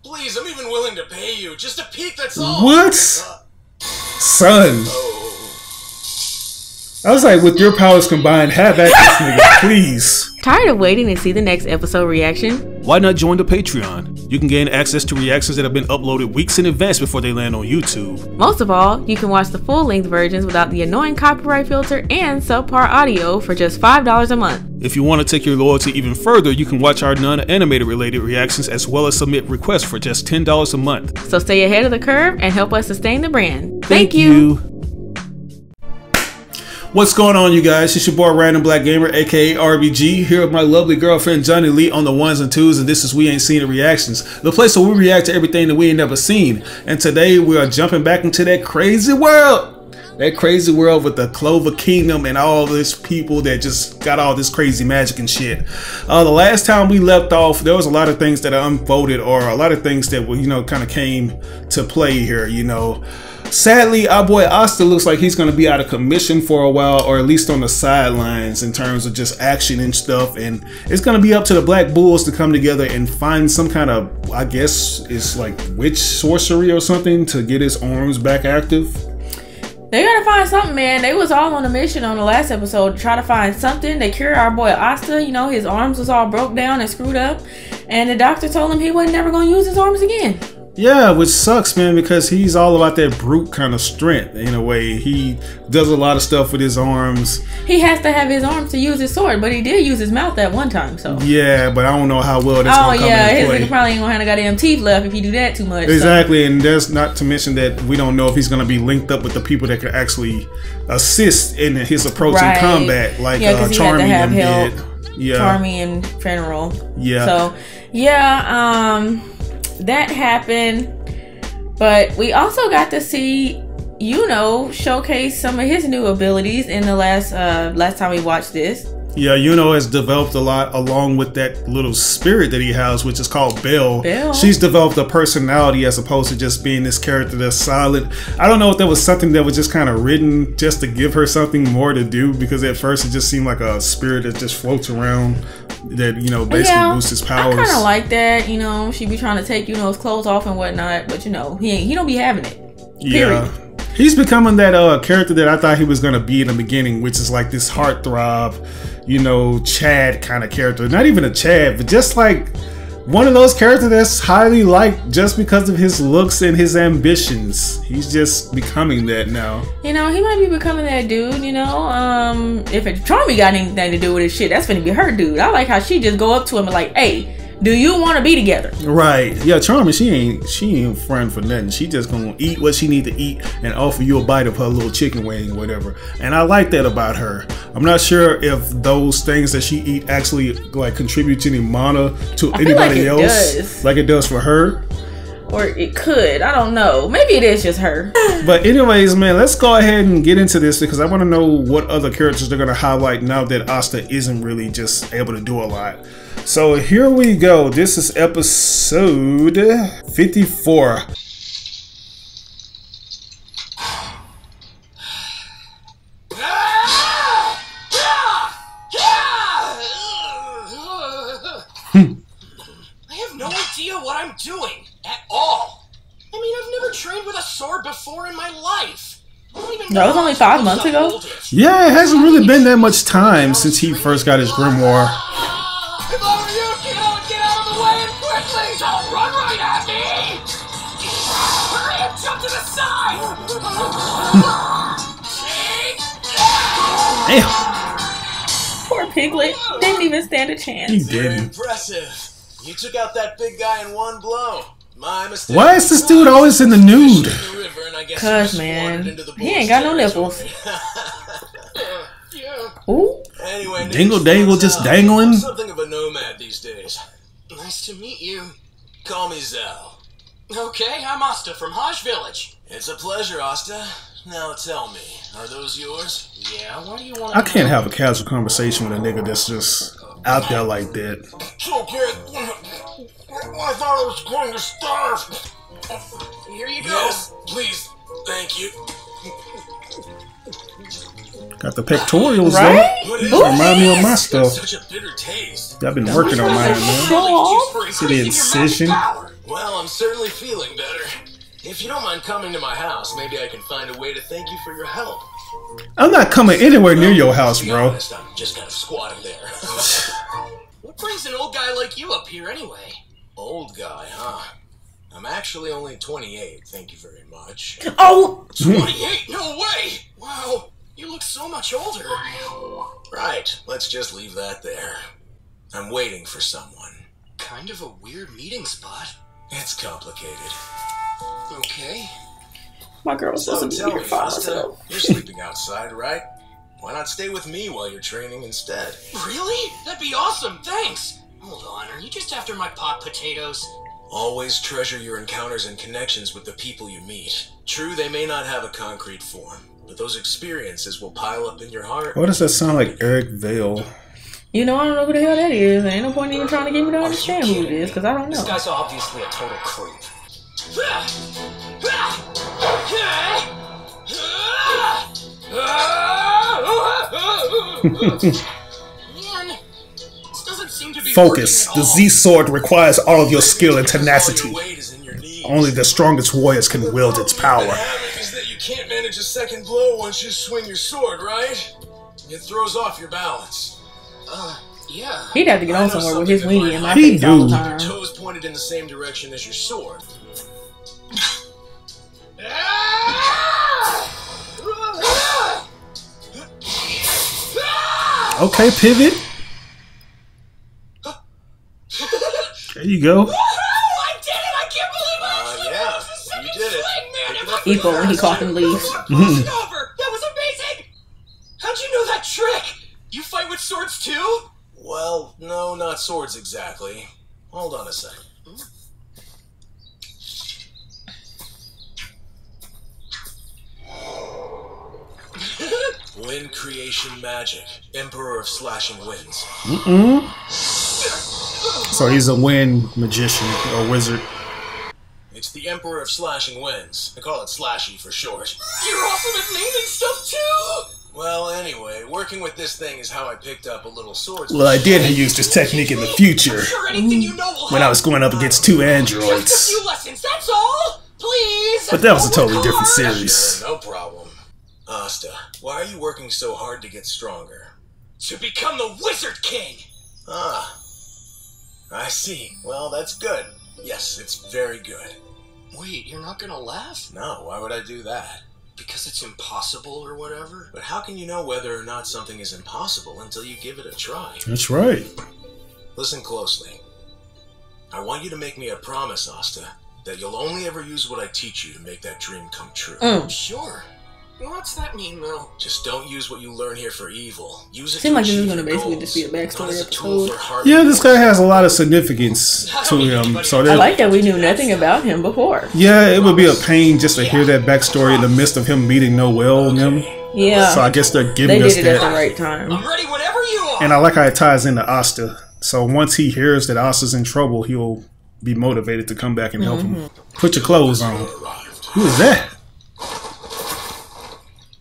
Please, I'm even willing to pay you. Just a peek, that's all. What? Son. I was like, with your powers combined, have at this nigga, please. Tired of waiting to see the next episode reaction? Why not join the Patreon? You can gain access to reactions that have been uploaded weeks in advance before they land on YouTube. Most of all, you can watch the full-length versions without the annoying copyright filter and subpar audio for just $5 a month. If you want to take your loyalty even further, you can watch our non-animated related reactions as well as submit requests for just $10 a month. So stay ahead of the curve and help us sustain the brand. Thank you. What's going on, you guys? It's your boy Random Black Gamer, aka RBG, here with my lovely girlfriend Johnny Lee on the ones and twos, and this is Weaintseenit Reactions, the place where we react to everything that we ain't never seen. And today we are jumping back into that crazy world. That crazy world with the Clover Kingdom and all this people that just got all this crazy magic and shit. The last time we left off, there was a lot of things that unfolded, or a lot of things that, you know, kind of came to play here, you know. Sadly, our boy Asta looks like he's going to be out of commission for a while, or at least on the sidelines in terms of just action and stuff. And it's going to be up to the Black Bulls to come together and find some kind of, I guess it's like witch sorcery or something to get his arms back active. They gotta find something, man. They was all on a mission on the last episode to try to find something. They cured our boy Asta. You know, his arms was all broke down and screwed up. And the doctor told him he wasn't never going to use his arms again. Yeah, which sucks, man, because he's all about that brute kind of strength in a way. He does a lot of stuff with his arms. He has to have his arms to use his sword, but he did use his mouth that one time, so. Yeah, but I don't know how well that's going to come into play. His nigga probably ain't going to have no goddamn teeth left if you do that too much. Exactly, so. And there's not to mention that we don't know if he's going to be linked up with the people that can actually assist in his approach in combat, like Charmy and did. Yeah. Charmy and Funeral. Yeah. So, yeah, that happened, but we also got to see, you know, showcase some of his new abilities in the last time we watched this. Yeah, Yuno has developed a lot along with that little spirit that he has, which is called Belle. She's developed a personality as opposed to just being this character that's silent. I don't know if that was something that was just kind of written just to give her something more to do, because at first it just seemed like a spirit that just floats around that, you know, basically boosts his powers. I kind of like that, you know, she be trying to take, you know, his clothes off and whatnot, but you know, he don't be having it. Period. Yeah. He's becoming that character that I thought he was going to be in the beginning, which is like this heartthrob, you know, Chad kind of character. Not even a Chad, but just like one of those characters that's highly liked just because of his looks and his ambitions. He's just becoming that now. You know, he might be becoming that dude, you know. If Charmy got anything to do with his shit, that's gonna be her dude. I like how she just go up to him and like, hey, do you want to be together? Right. Yeah, Charmy, she ain't friend for nothing. She just gonna eat what she need to eat and offer you a bite of her little chicken wing or whatever. And I like that about her. I'm not sure if those things that she eat actually like contribute any mana to anybody else, like it does for her. Or it could. I don't know. Maybe it is just her. But anyways, man, let's go ahead and get into this because I want to know what other characters they're going to highlight now that Asta isn't really just able to do a lot. So here we go. This is episode 54. I have no idea what I'm doing at all. I mean, I've never trained with a sword before in my life. That was only 5 months ago. Yeah, it hasn't really been that much time since he first got his grimoire. If I were you, get out of the way and quickly! Don't run right at me! Hurry and jump to the side! Damn. Poor Piglet didn't even stand a chance. He didn't. Impressive. You took out that big guy in one blow. My mistake. Why is this dude always in the nude? Cause man, he ain't got no nipples. Ooh. Anyway, Dingle dangle just dangling. Something of a nomad these days. Nice to meet you. Call me Zal. Okay, I'm Asta from Hajj Village. It's a pleasure, Asta. Now tell me, are those yours? Yeah, why do you want to... I can't have a casual conversation with a nigga that's just out there like that. So, kid, I thought I was going to starve. Here you go. Yes, please. Thank you. Got the pectorials, right? Though. Remind me of my stuff. Such a bitter taste. I've been working on mine, man. See the incision? Well, I'm certainly feeling better. If you don't mind coming to my house, maybe I can find a way to thank you for your help. I'm not coming anywhere near your house, bro. Honest, I'm just kind of squatting there. What brings an old guy like you up here anyway? Old guy, huh? I'm actually only 28, thank you very much. Oh! 28? No way! Wow, you look so much older. Right, let's just leave that there. I'm waiting for someone. Kind of a weird meeting spot. It's complicated. Okay. My girl was So supposed to tell be me, here 5 months Asta, ago. you're sleeping outside, right? Why not stay with me while you're training instead? Really? That'd be awesome, thanks! Hold on, are you just after my pot potatoes? Always treasure your encounters and connections with the people you meet. True, they may not have a concrete form, but those experiences will pile up in your heart. Why does that sound like Eric Vale? You know, I don't know who the hell that is. Ain't no point in even trying to get me to understand who it is, because I don't This know. guy's obviously a total creep. Man, this doesn't seem to be Focus. working The at all. Z sword requires all of your skill and tenacity. All your weight is in your knees. Only the strongest warriors can wield its The power. havoc is that you can't manage a second blow once you swing your sword, right? It throws off your balance. Yeah. He'd have to get I on know somewhere with his something that weenie in my might He face all the do. Your time. toes pointed in the same direction as your sword. Okay, pivot. There you go. I did it! I can't believe I Yeah. you did it. Pick it up. Equal when he coughed and leaves. Over! That was amazing! How'd you know that trick? You fight with swords too? Well, no, not swords exactly. Hold on a second. Wind creation magic. Emperor of slashing winds. So he's a wind magician or wizard. It's the Emperor of Slashing Winds. I call it Slashy for short. You're awesome at naming stuff too! Well, anyway, working with this thing is how I picked up a little sword. Well, I did use this technique in the future Sure, anything you know will when I was going up against 2 androids. Just a few lessons, that's all! Please! But that was a totally Work different hard. series. Sure, no problem. Asta, why are you working so hard to get stronger? To become the Wizard King! Ah. I see. Well, that's good. Yes, it's very good. Wait, you're not gonna laugh? No, why would I do that? Because it's impossible or whatever? But how can you know whether or not something is impossible until you give it a try? That's right. Listen closely. I want you to make me a promise, Asta, that you'll only ever use what I teach you to make that dream come true. Sure. What's that mean, though? Just don't use what you learn here for evil. Use it Seems like this is achieve gonna your basically goals, just be a backstory not as a tool episode. for harming Yeah, this guy others. has a lot of significance to him. So I that, like that we knew nothing about him before. yeah, it would be a pain just to hear that backstory in the midst of him meeting Noel and them. Yeah. So I guess they're They giving us did it at the that. right time. I'm ready whenever you are! And I like how it ties into Asta. So once he hears that Asta's in trouble, he'll be motivated to come back and help him. Put your clothes on. Who is that?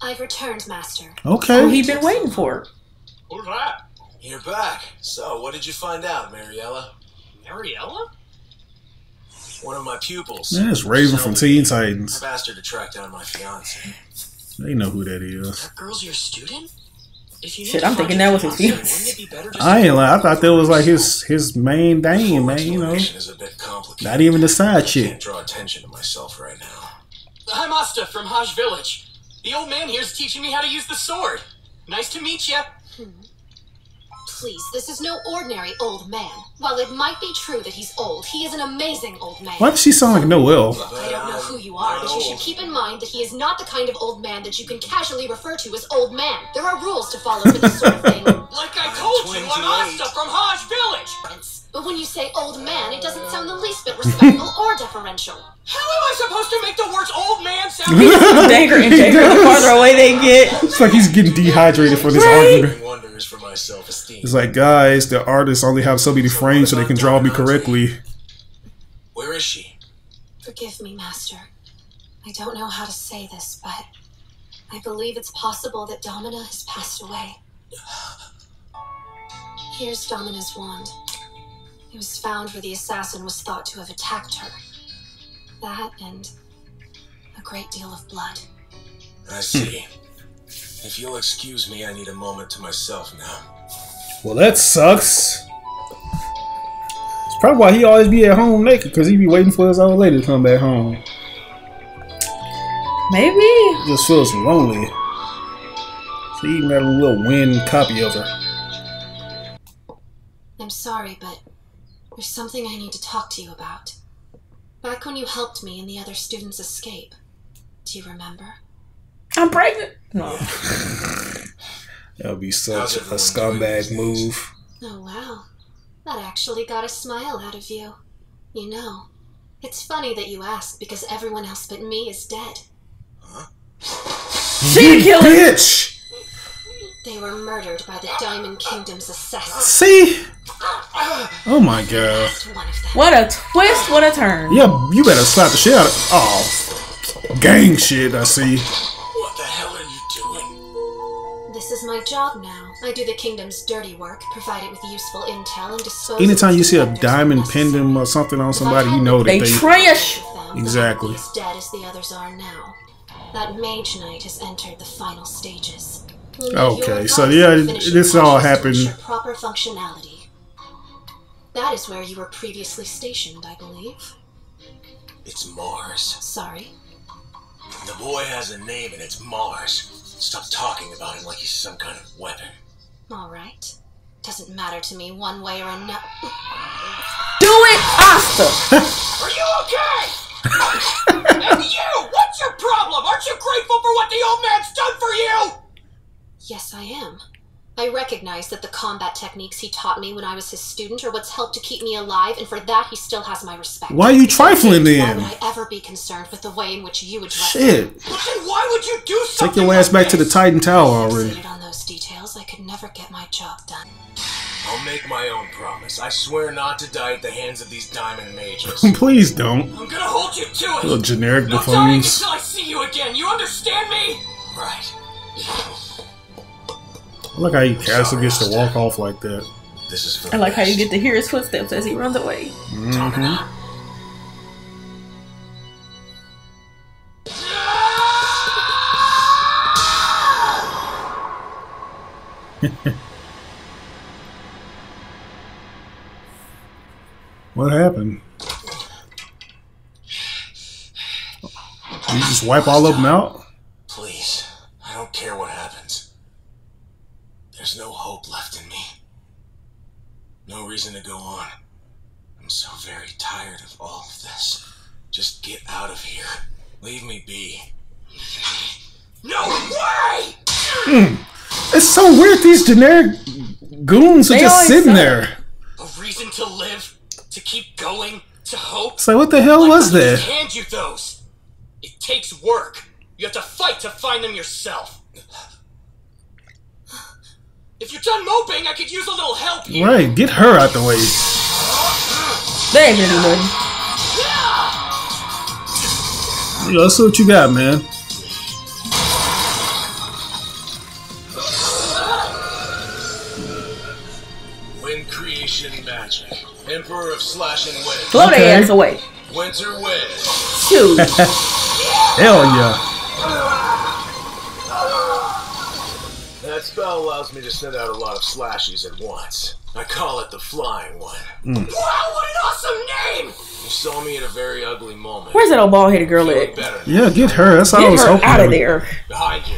I've returned, Master. Okay. Who he been waiting for? Who's that? You're back. So, what did you find out, Mariella? Mariella? One of my pupils. Yeah, it's Raven from Teen Titans. I've asked her to track down my fiancé. They know who that is. That girl's your student? If you need Shit, to I'm find thinking your that was his fiancé, fiancé. wouldn't it be better just I to ain't lying. I thought that was like his main dame, man. You know, explanation is a bit complicated. not even the side I can't chick. draw attention to myself right now. I'm Asta from Haj Village. The old man here's teaching me how to use the sword. Nice to meet you. Please, this is no ordinary old man. While it might be true that he's old, he is an amazing old man. Why does she sound like Noel? I don't know who you are, but you should keep in mind that he is not the kind of old man that you can casually refer to as old man. There are rules to follow for this sort of thing. Like I told you, I'm Asta from Haj Village. But when you say old man, it doesn't sound the least bit respectful or deferential. How am I supposed to make the words old man sound? Dagger and Dagger, the farther away they get. It's like he's getting dehydrated for this argument. Wonders for my self-esteem. It's like, guys, the artists only have so many frames so they can draw me correctly. Where is she? Forgive me, Master. I don't know how to say this, but I believe it's possible that Domina has passed away. Here's Domina's wand. It was found where the assassin was thought to have attacked her. That and a great deal of blood. I see. If you'll excuse me, I need a moment to myself now. Well, that sucks. It's probably why he always be at home naked, because he be waiting for his old lady to come back home. Maybe. Just feels lonely. So he even got a little win copy of her. I'm sorry, but there's something I need to talk to you about. Back when you helped me and the other students escape. Do you remember? I'm pregnant. No. That would be such a scumbag move. Oh, wow. That actually got a smile out of you. You know, it's funny that you ask because everyone else but me is dead. Huh? She killed him. Bitch! They were murdered by the Diamond Kingdom's assassin. See? Oh my god. What a twist, what a turn. Yeah, you better slap the shit out of... Oh. Gang shit, I see. What the hell are you doing? This is my job now. I do the kingdom's dirty work, provide it with useful intel, and dispose. Anytime you see a diamond pendant or something on somebody, you know that they trash. Exactly. As dead as the others are now. That mage knight has entered the final stages. Okay, so yeah, this all happened. Proper functionality. That is where you were previously stationed, I believe. It's Mars. Sorry. The boy has a name and it's Mars. Stop talking about him like he's some kind of weapon. All right. Doesn't matter to me one way or another. Do it, Asta! Are you okay? And you! What's your problem? Aren't you grateful for what the old man's done for you? Yes, I am. I recognize that the combat techniques he taught me when I was his student are what's helped to keep me alive, and for that he still has my respect. Why are you trifling then? Why would I ever be concerned with the way in which you address Shit. me? But then why would you do something? Take your ass back to the Titan Tower already. Fixated on those details, I could never get my job done. I'll make my own promise. I swear not to die at the hands of these diamond mages. Please don't. I'm gonna hold you to it. Little generic No dying buffoons. until I see you again. You understand me? Right. I like how he casually gets to walk off like that. This is for I like how you get to hear his footsteps as he runs away. What happened? Did you just wipe all of them out? Please, I don't care what happens. There's no hope left in me. No reason to go on. I'm so very tired of all of this. Just get out of here. Leave me be. No way! It's so weird these generic goons are just sitting there. A reason to live? To keep going? To hope? It's like, what the hell was Let me that? just hand you those. It takes work. You have to fight to find them yourself. If you're done moping, I could use a little help here. Right, get her out the way. They ain't really good. Yo, let's see what you got, man. Wind creation magic. Emperor of slash and wind. Blow their ass away. Winter wind. Shoot. Hell yeah. That spell allows me to send out a lot of slashies at once. I call it the flying one. Wow, what an awesome name! You saw me at a very ugly moment. Where's that old bald-headed girl at? Yeah, get her. That's all I was Get her hoping. out of there. Behind you.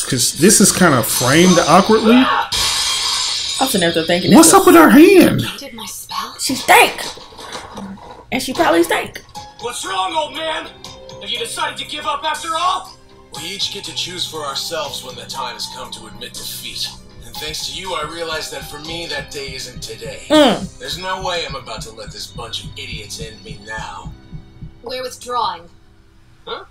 Because this is kind of framed awkwardly. I'm sitting there thinking, What's up with her hand? Did my spell? She stank. And she probably stank. What's wrong, old man? Have you decided to give up after all? We each get to choose for ourselves when the time has come to admit defeat. And thanks to you, I realized that for me, that day isn't today. There's no way I'm about to let this bunch of idiots end me now. We're withdrawing. Huh?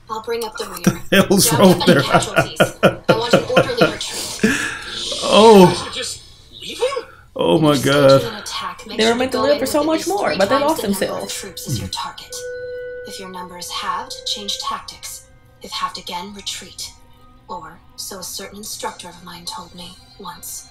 I'll bring up the rear. Hell's Don't wrong have any there? casualties. I want an orderly retreat. Oh, You're just leaving? oh my Staging god. an attack, make They were sure meant to go live in for so with at much least more, 3 but they times lost the number of themselves. troops as your target. If your number is halved, change tactics. If halved again, retreat. Or, so a certain instructor of mine told me once.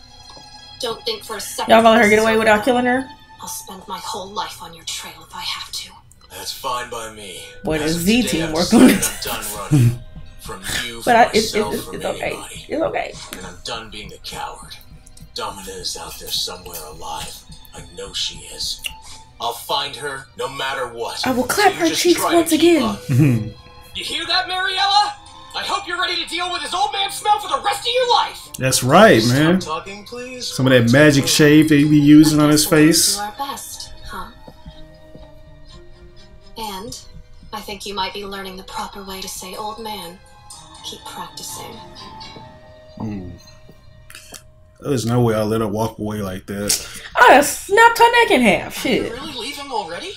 Don't think for a second. Y'all gonna let her get away without killing her? I'll spend my whole life on your trail if I have to. That's fine by me. Boy, the As of Z today, team I'm work on it. I'm done running. From you, from But it's myself, from okay. anybody. It's okay. And I'm done being a coward. Domina is out there somewhere alive. I know she is. I'll find her no matter what. I will clap So her just cheeks try to once keep again. up. You hear that, Mariella? I hope you're ready to deal with his old man smell for the rest of your life. That's right, man. Stop talking, please. Some of that magic shave that he be using on his face. Do our best, huh? And I think you might be learning the proper way to say old man. Keep practicing. There's no way I'll let her walk away like that. I'd have snapped her neck in half. Shit. Really leaving already?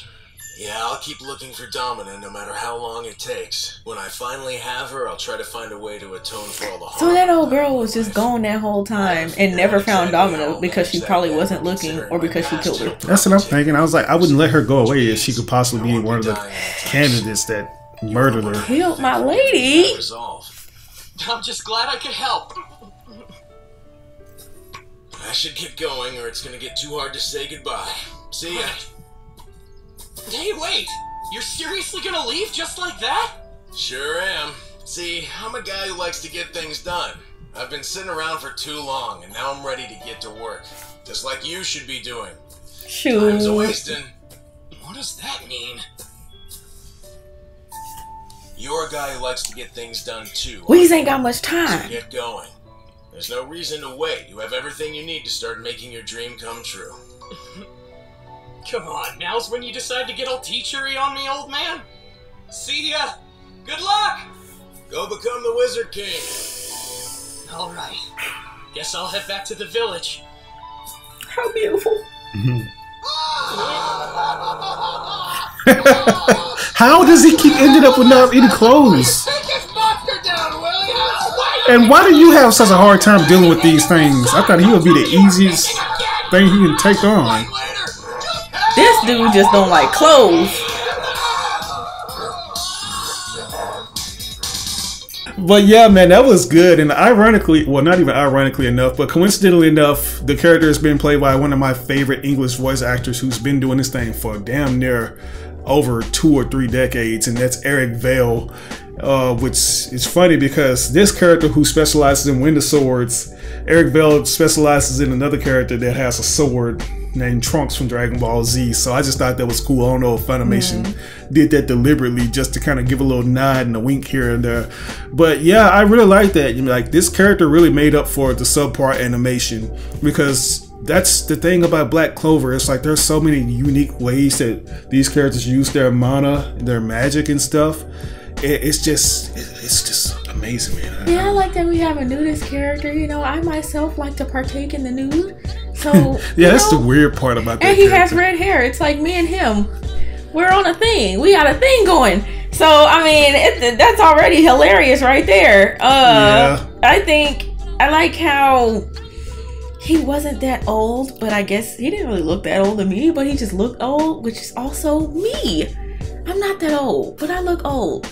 Yeah, I'll keep looking for Domina no matter how long it takes. When I finally have her, I'll try to find a way to atone for all the harm. So that old girl was just gone that whole time and never found Domino because she probably wasn't looking or because she killed her. That's what I'm thinking. I was like, I wouldn't let her go away if she could possibly be one of the candidates that murdered her. Killed my lady. I'm just glad I could help. I should get going or it's gonna get too hard to say goodbye. See ya. Hey, wait! You're seriously gonna leave just like that? Sure am. See, I'm a guy who likes to get things done. I've been sitting around for too long, and now I'm ready to get to work. Just like you should be doing. Time's a wasting. What does that mean? You're a guy who likes to get things done too. Weez ain't got much So time. get going. There's no reason to wait. You have everything you need to start making your dream come true. Come on, now's when you decide to get all teachery on me, old man? See ya! Good luck! Go become the Wizard King! Alright. Guess I'll head back to the village. How beautiful. How does he keep ending up without any clothes? And why do you have such a hard time dealing with these things? I thought he would be the easiest thing he can take on. This dude just don't like clothes. But yeah, man, that was good. And ironically, well, not even ironically enough, but coincidentally enough, the character has been played by one of my favorite English voice actors who's been doing this thing for damn near over 2 or 3 decades, and that's Eric Vale. Which is funny because this character who specializes in winter swords, Eric Vale specializes in another character that has a sword named Trunks from Dragon Ball Z. So I just thought that was cool. I don't know if Funimation did that deliberately just to kind of give a little nod and a wink here and there. But yeah, I really like that. You know, like this character really made up for the subpar animation, because that's the thing about Black Clover. It's like there's so many unique ways that these characters use their mana, their magic and stuff. It's just amazing, man. Yeah, I like that we have a nudist character. You know, I myself like to partake in the nude. So yeah, that's the weird part about that. And he has red hair. It's like me and him. We're on a thing. We got a thing going. So I mean, that's already hilarious right there. Yeah. I like how he wasn't that old, but I guess he didn't really look that old to me. But he just looked old, which is also me. I'm not that old, but I look old.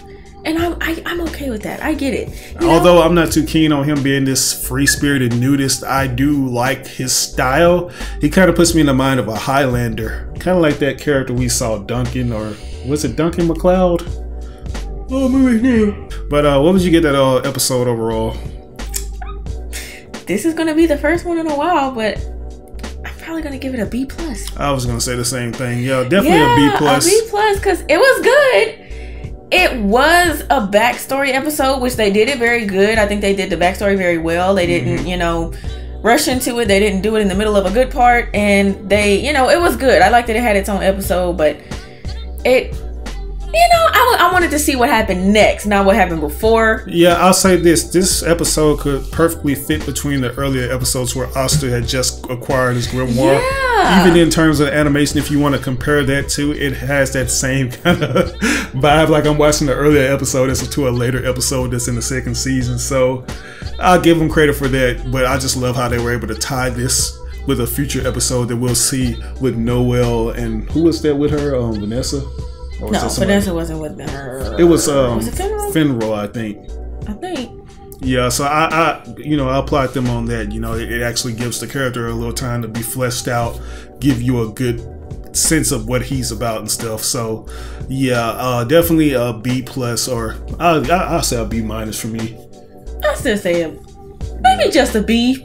And I'm okay with that. I get it. Although I'm not too keen on him being this free-spirited nudist, I do like his style. He kind of puts me in the mind of a Highlander. Kind of like that character we saw, Duncan, or was it Duncan MacLeod? Oh, movie. But what would you get that episode overall? This is going to be the first one in a while, but I'm probably going to give it a B+. I was going to say the same thing. Yeah, definitely a B+. A B+, because it was good. It was a backstory episode, which they did it very good. I think they did the backstory very well. They didn't, rush into it. They didn't do it in the middle of a good part. And they, it was good. I liked that it had its own episode, but it, I wanted to see what happened next, not what happened before. Yeah, I'll say this episode could perfectly fit between the earlier episodes where Asta had just acquired his grimoire. Yeah. Even in terms of animation, if you want to compare that to, it has that same kind of vibe, like I'm watching the earlier episode as to a later episode that's in the second season. So I'll give them credit for that, but I just love how they were able to tie this with a future episode that we'll see with Noelle, and who was that with her? Vanessa? No, Vanessa wasn't with her. It was it Finral, I think. Yeah, so I applaud them on that. It actually gives the character a little time to be fleshed out, give you a good sense of what he's about and stuff. So yeah, definitely a B plus, or I'll say a B minus for me. I still say maybe just a B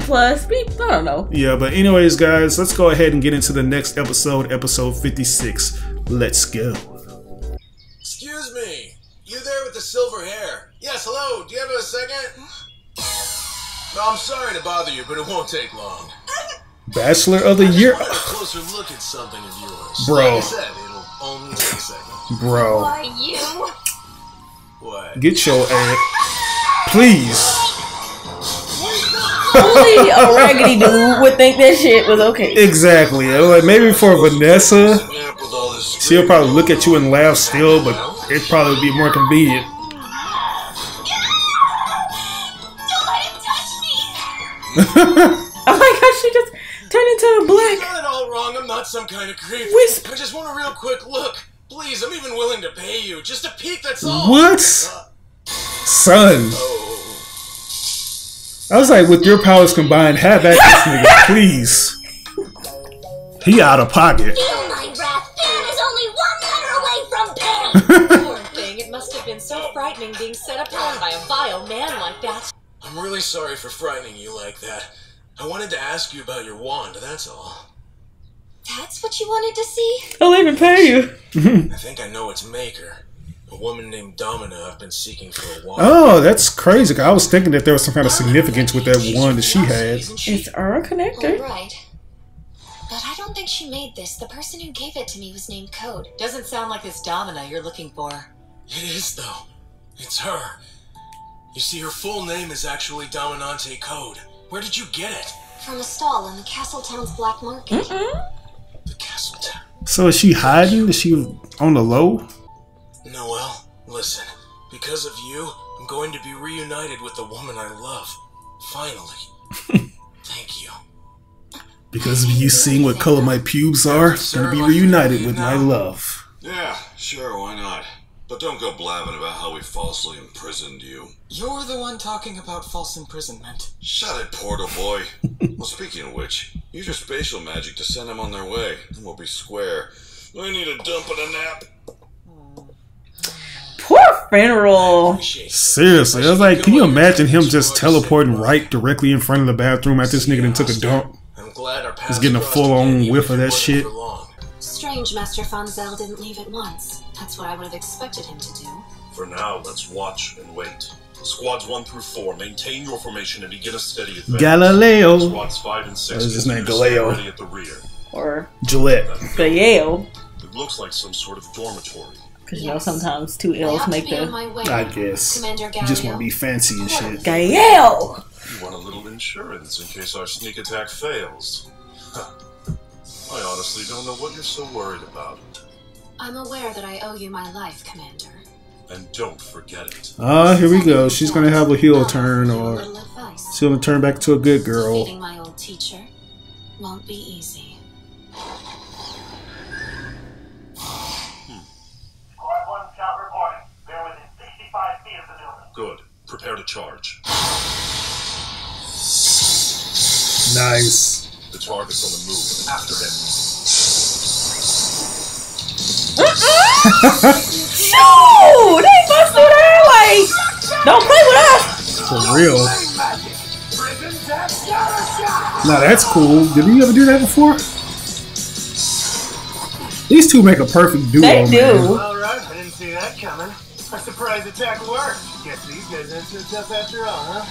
plus, B. I don't know. Yeah, but anyways, guys, let's go ahead and get into the next episode, episode 56. Let's go. Excuse me, you there with the silver hair? Yes, hello. Do you have a second? No, I'm sorry to bother you, but it won't take long. Bachelor of the Year. I just wanted a closer look at something of yours. Bro. Like I said, it'll only take a second. Bro. Why you? What? Get your ass. Please. Only a raggedy dude would think that shit was okay. Exactly. Like maybe for Vanessa, she'll probably look at you and laugh still, but it'd probably be more convenient. Don't let him touch me! Oh my gosh, she just turned into a black. You got it all wrong. I'm not some kind of creep. Wisp. I just want a real quick look. Please, I'm even willing to pay you. Just a peek, that's all. What? Son. Oh. I was like, with your powers combined, have at this nigga, please. He out of pocket. Feel my wrath. Pan is only 1 letter away from Pan. Poor thing. It must have been so frightening being set upon by a vile man like that. I'm really sorry for frightening you like that. I wanted to ask you about your wand, that's all. That's what you wanted to see? I'll even pay you. I think I know its maker. A woman named Domina I've been seeking for a while. Oh, that's crazy. I was thinking that there was some kind of significance with that one that she had. It's our connector. All right. But I don't think she made this. The person who gave it to me was named Code. Doesn't sound like this Domina you're looking for. It is, though. It's her. You see, her full name is actually Dominante Code. Where did you get it? From a stall in the Castletown's black market. The Castletown. So is she hiding? Is she on the low? Noelle, listen. Because of you, I'm going to be reunited with the woman I love. Finally. Thank you. Because of you seeing what color my pubes are, I'm gonna be reunited with my love. Yeah, sure, why not? But don't go blabbing about how we falsely imprisoned you. You're the one talking about false imprisonment. Shut it, Portal Boy. Well, speaking of which, use your spatial magic to send them on their way, and we'll be square. I need a dump and a nap. Poor Federal. Seriously, I was like, can you imagine him just teleporting right directly in front of the bathroom after this nigga done took a dump? I'm glad our paths He's getting a crossed full-on again, whiff of even that if it shit. wasn't for long. Strange Master Fonzel didn't leave at once. That's what I would have expected him to do. For now, let's watch and wait. Squads 1 through 4, maintain your formation and begin a steady advance. Galileo. Squads 5 and 6, What is his name? continue to stand Galileo. ready at the rear. Or Gillette. the Yale. It looks like some sort of dormitory. Because you know sometimes two L's I ought make to be on the my way. I guess. Commander You just want to Galileo. be fancy and shit. Gael. You want a little insurance in case our sneak attack fails. Huh. I honestly don't know what you're so worried about. I'm aware that I owe you my life, Commander. And don't forget it. Ah, here we go. She's gonna have a heel turn, A or little advice. she's gonna turn back to a good girl. Defeating my old teacher won't be easy. Squad 1 scout reporting. They're within 65 feet of the building. Good. Prepare to charge. Nice. The target's on the move. After him. No! They busted her like, don't play with us. For real. Now that's cool. Did we ever do that before? These two make a perfect duo, They man. do. Alright, I didn't see that coming. A surprise attack worked. Guess these guys aren't so tough after all, huh?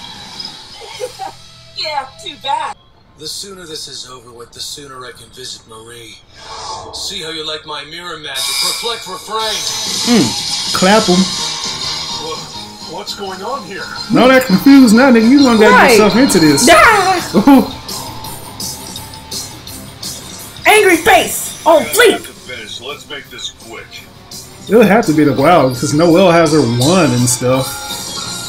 Yeah, too bad. The sooner this is over with, the sooner I can visit Marie. See how you like my mirror magic. Reflect refrain. Clap them. What's going on here? No, that confused now, nigga. You gonna get Right. yourself into this. Ah! Angry face on fleek. To finish, let's make this quick. It'll have to be the wild because Noelle has her one and stuff.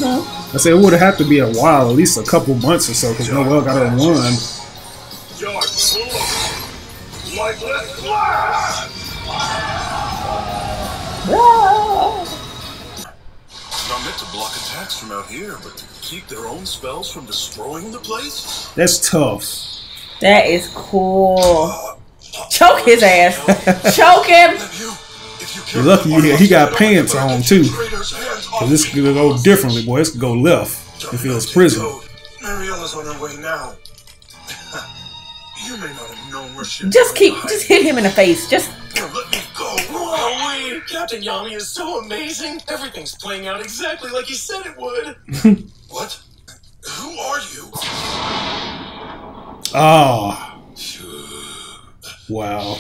No. I said it would have to be a while, at least a couple months or so, because Noelle got her one. George, pull up. Like this flash! Not meant to block attacks from out here, but to keep their own spells from destroying the place? That's tough. That is cool. Choke his ass. Choke him. You're lucky he got pants on too. Cause this could go differently, boy. This could go left if it was prison. Mariella's on her way now. You may not have known where she Just hit him in the face. Just let me go. Wowee! Captain Yami is so amazing. Everything's playing out exactly like he said it would. What? Who are you? Oh. Wow.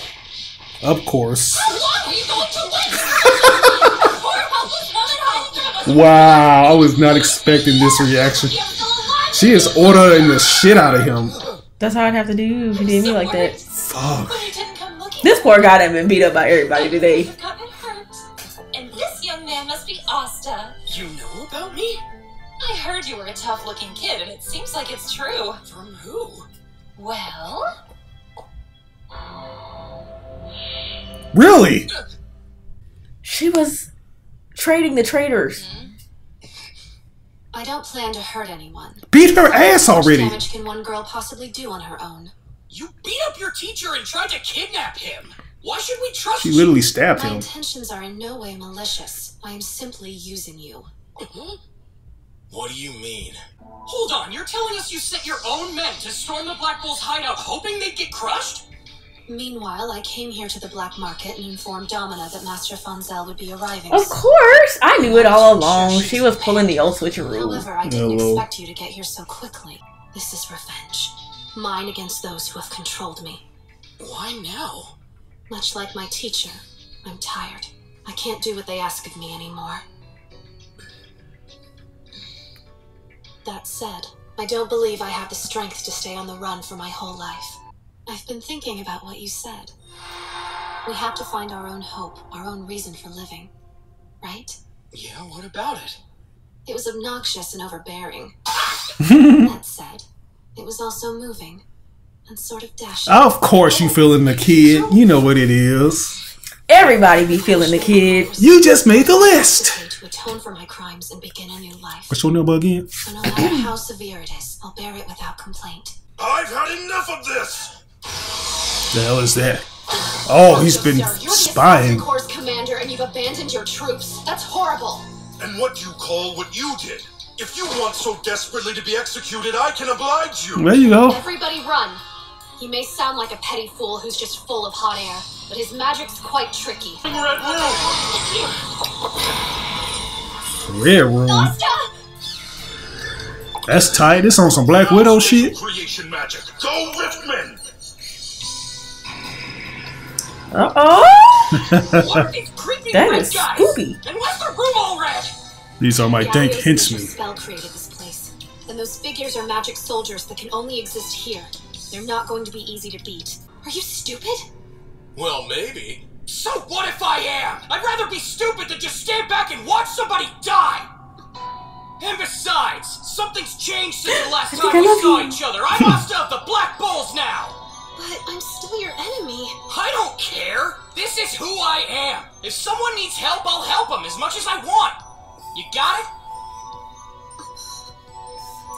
Of course. Wow, I was not expecting this reaction. She is ordering the shit out of him. that's how I'd have to do if you did me like that. Fuck. This poor guy done been beat up by everybody today. And this young man must be Asta. You know about me? I heard you were a tough-looking kid, and it seems like it's true. From who? Well? Really? She was trading the traitors. I don't plan to hurt anyone. Beat her ass How much already. damage can one girl possibly do on her own? You beat up your teacher and tried to kidnap him. Why should we trust She you? literally stabbed My him. intentions are in no way malicious. I am simply using you. What do you mean? Hold on, you're telling us you sent your own men to storm the Black Bull's hideout hoping they'd get crushed? Meanwhile, I came here to the black market and informed Domina that Master Fonzel would be arriving Of soon. course, I knew it all along. She was pulling the old switcheroo. However, I didn't Hello. expect you to get here so quickly. This is revenge. Mine against those who have controlled me. Why now? Much like my teacher, I'm tired. I can't do what they ask of me anymore. That said, I don't believe I have the strength to stay on the run for my whole life. I've been thinking about what you said. We have to find our own hope, our own reason for living. Right? Yeah, what about it? It was obnoxious and overbearing. That said, it was also moving and sort of dashing. Of course you feeling the kid. You know what it is. Everybody be feeling the kid. You just made the list. To atone for my crimes and begin a new life. What's your number again? So no matter how severe it is, I'll bear it without complaint. I've had enough of this. The hell is that? Oh, he's been You're the spying. Assassin Corps commander and you've abandoned your troops. That's horrible. And what do you call what you did? If you want so desperately to be executed, I can oblige you. There you go. Everybody run. He may sound like a petty fool who's just full of hot air, but his magic's quite tricky. Red room. Asta! That's tight. This on some Black Widow shit. Creation magic. Go Riftman. What are these creepy That red is guys? spooky. And why's the room all red? These are my dank Galio's henchmen. vicious spell created this place. And those figures are magic soldiers that can only exist here. They're not going to be easy to beat. Are you stupid? Well, maybe. So what if I am? I'd rather be stupid than just stand back and watch somebody die! And besides, something's changed since the last time we saw each other. I'm Asta of the Black Bulls now! But I'm still your enemy. I don't care! This is who I am! If someone needs help, I'll help them as much as I want! You got it?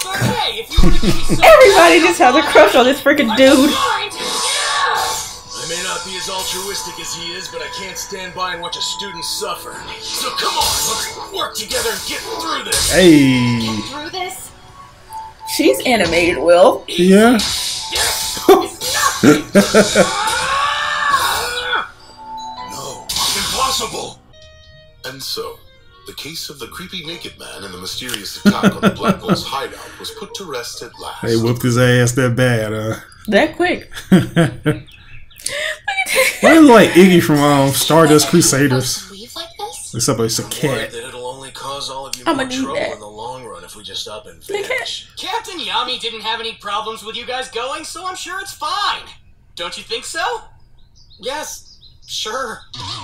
But hey, if you were to give me some Everybody just has a crush on this freaking I dude. don't mind. Yeah! I may not be as altruistic as he is, but I can't stand by and watch a student suffer. So come on, let's work together and get through this. Hey. Get through this? She's animated, Will. Yeah. No, impossible. And so, the case of the creepy naked man and the mysterious attack on the Black Bull's hideout was put to rest at last. They whooped his ass that bad, That quick. Why is like Iggy from Stardust Crusaders? Leave like this? Except it's a Worried cat. that it'll only cause all of you I'ma more need trouble that. in the long run if we just up and The cat. vanish. Captain Yami didn't have any problems with you guys going, so I'm sure it's fine. Don't you think so? Yes, sure.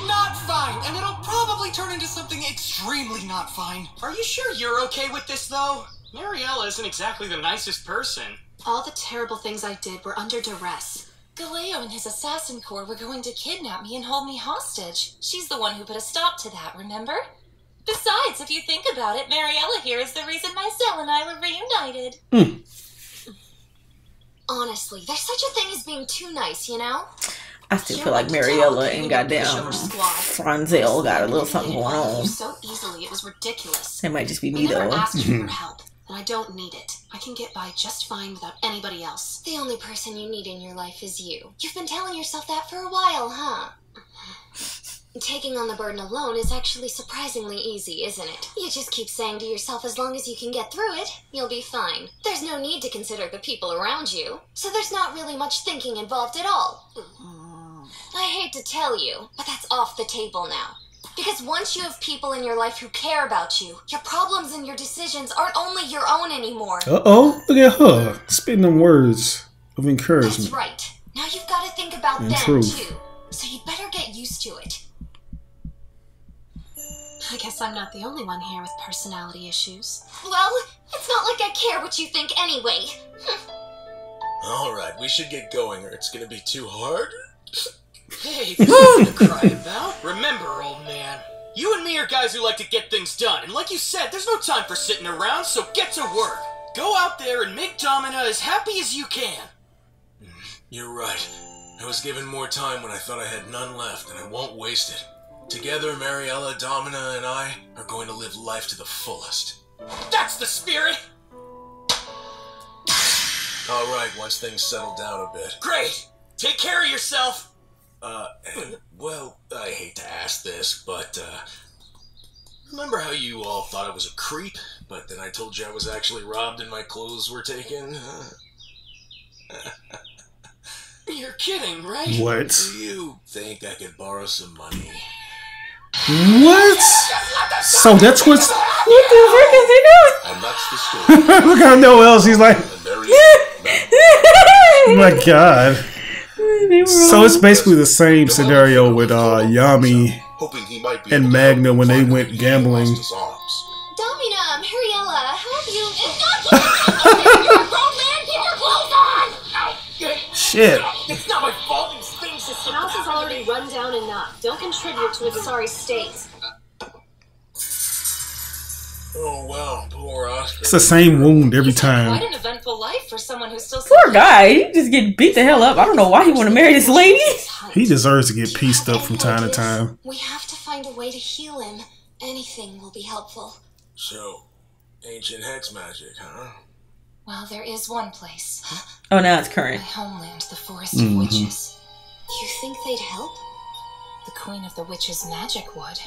Not fine, and it'll probably turn into something extremely not fine. Are you sure you're okay with this, though? Mariella isn't exactly the nicest person. All the terrible things I did were under duress. Galeo and his assassin corps were going to kidnap me and hold me hostage. She's the one who put a stop to that, remember? Besides, if you think about it, Mariella here is the reason Mycelle and I were reunited. Honestly, there's such a thing as being too nice, you know? I still feel like Mariella and goddamn Franzel got a little something going on. So easily, it was ridiculous. It might just be I me never though. asked you for help, and I don't need it. I can get by just fine without anybody else. The only person you need in your life is you. You've been telling yourself that for a while, huh? Taking on the burden alone is actually surprisingly easy, isn't it? You just keep saying to yourself as long as you can get through it, you'll be fine. There's no need to consider the people around you, so there's not really much thinking involved at all. I hate to tell you, but that's off the table now. Because once you have people in your life who care about you, your problems and your decisions aren't only your own anymore. Uh-oh, look at her, spitting them words of encouragement. That's right. Now you've got to think about And them, truth. too. So you'd better get used to it. I guess I'm not the only one here with personality issues. Well, it's not like I care what you think anyway. Alright, we should get going or it's gonna be too hard. Hey, there's nothing to cry about. Remember, old man, you and me are guys who like to get things done. And like you said, there's no time for sitting around, so get to work. Go out there and make Domina as happy as you can. You're right. I was given more time when I thought I had none left, and I won't waste it. Together, Mariella, Domina, and I are going to live life to the fullest. That's the spirit! Alright, once things settle down a bit. Great! Take care of yourself! Well, I hate to ask this, but, remember how you all thought I was a creep, but then I told you I was actually robbed and my clothes were taken? You're kidding, right? What? Do you think I could borrow some money? What? So that's what's... What the frick is he doing? And that's the story. Look how Noel's, he's like... And there he Oh my god. So it's basically the same scenario with Yami hoping he might be and able to Magna help when they find went where he gambling. lost his arms. Domina, Mariella, how have you... It's not you're a grown man, keep your clothes on! Shit. It's not my fault. These things just The house is already run down enough. Don't contribute to its sorry state. Oh, well, poor Oscar. It's the same wound every Quite time. an eventful life for someone who's still... Poor guy. He just get beat the hell up. I don't know why he want to marry this lady. He deserves to get pieced up from time to time. We have to find a way to heal him. Anything will be helpful. So, ancient hex magic, huh? Well, there is one place. Oh, now it's My current. homeland, the Forest of Witches. You think they'd help? The Queen of the Witches' magic would.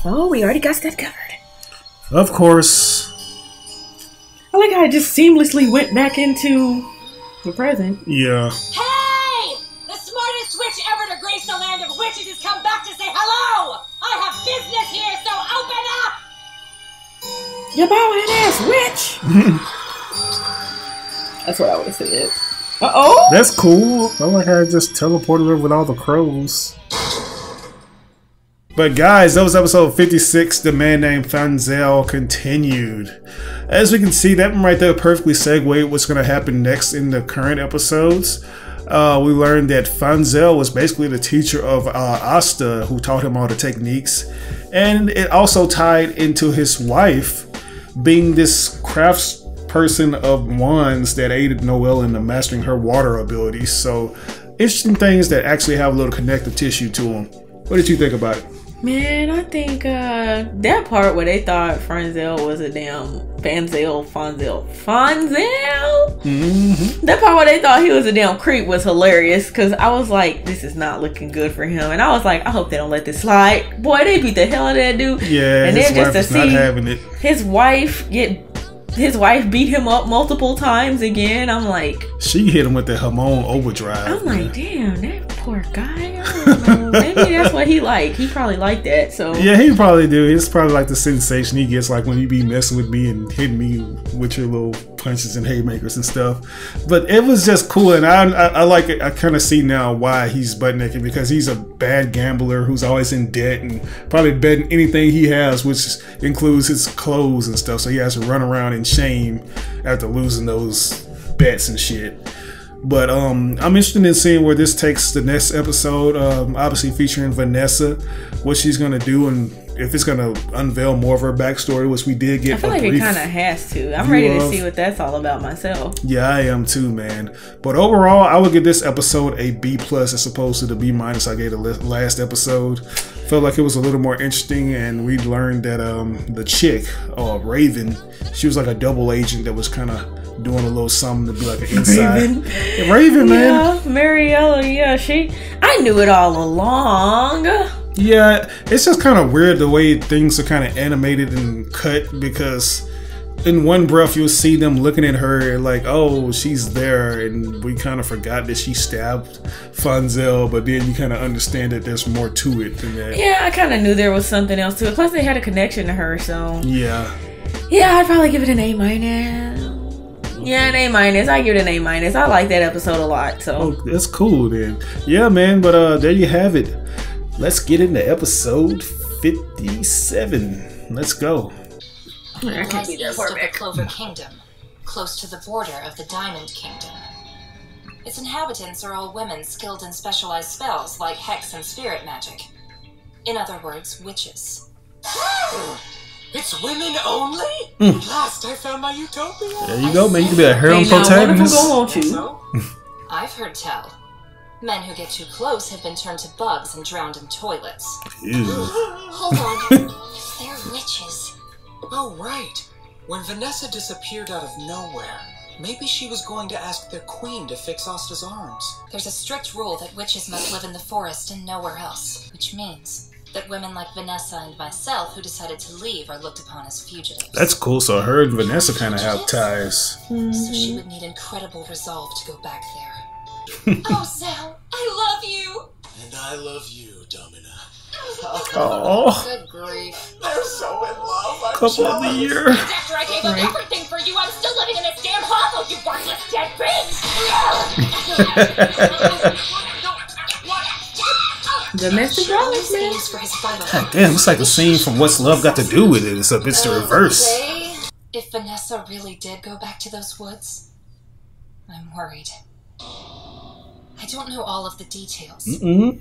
Oh, we already got that covered. Of course. I like how I just seamlessly went back into the present. Yeah. Hey! The smartest witch ever to grace the land of witches has come back to say hello! I have business here, so open up! You bald ass witch! That's what I would have said. Uh-oh! That's cool. I like how I just teleported her with all the crows. But guys, that was episode 56, The Man Named Franzel continued. As we can see, that one right there perfectly segued what's going to happen next in the current episodes. We learned that Franzel was basically the teacher of Asta, who taught him all the techniques. And it also tied into his wife being this crafts person of wands that aided Noelle in mastering her water abilities. So interesting things that actually have a little connective tissue to them. What did you think about it? Man, I think that part where they thought Franzel was a damn Fonzel. That part where they thought he was a damn creep was hilarious, because I was like, this is not looking good for him. And I was like, I hope they don't let this slide. Boy, they beat the hell out of that dude. Yeah, and his then just wife to is not see having it. his wife beat him up multiple times again. I'm like, she hit him with the hormone overdrive. I'm like, damn, that poor guy. I don't know. Maybe that's what he like. He probably like that. So yeah, he probably do. It's probably like the sensation he gets like when you be messing with me and hitting me with your little punches and haymakers and stuff. But it was just cool, and I like it. I kind of see now why he's butt naked, because he's a bad gambler who's always in debt and probably betting anything he has, which includes his clothes and stuff. So he has to run around in shame after losing those bets and shit. But I'm interested in seeing where this takes the next episode. Obviously featuring Vanessa, what she's gonna do, and if it's gonna unveil more of her backstory, which we did get. I feel like it kind of has to. I'm ready to see what that's all about myself. Yeah, I am too, man. But overall, I would give this episode a B+ as opposed to the B- I gave the last episode. Felt like it was a little more interesting, and we learned that the chick, Raven, she was like a double agent that was kind of doing a little something to be like an inside. Raven, man. Yeah, Mariella, yeah, I knew it all along. Yeah, it's just kind of weird the way things are kind of animated and cut, because in one breath you'll see them looking at her like, oh, she's there, and we kind of forgot that she stabbed Fonzel, but then you kind of understand that there's more to it than that. Yeah, I kind of knew there was something else to it. Plus, they had a connection to her, so yeah. Yeah, I'd probably give it an A-. Yeah, an A-. I give it an A-. I like that episode a lot. So that's cool then. Yeah, man. But there you have it. Let's get into episode 57. Let's go. I can't be there East for of the it. Clover Kingdom, close to the border of the Diamond Kingdom. Its inhabitants are all women skilled in specialized spells like hex and spirit magic. In other words, witches. It's women only? At last I found my utopia. There you go, man. You can be a heroine protagonist. I've heard tell. Men who get too close have been turned to bugs and drowned in toilets. Ew. Hold on. They're witches. Oh, right. When Vanessa disappeared out of nowhere, maybe she was going to ask their queen to fix Asta's arms. There's a strict rule that witches must live in the forest and nowhere else, which means that women like Vanessa and myself who decided to leave are looked upon as fugitives. That's cool. So her and Vanessa kind of have ties. So she would need incredible resolve to go back there. Oh, Zell, I love you. And I love you, Domina. Oh, Good grief. They're so in love. I'm couple of the year. After I gave up everything for you, I'm still living in this damn hovel, you worthless dead bitch! Domestic violence, man. Aims for his final God damn, it's like a scene from What's Love Got to Do with it. Except it's the reverse. If Vanessa really did go back to those woods, I'm worried. I don't know all of the details,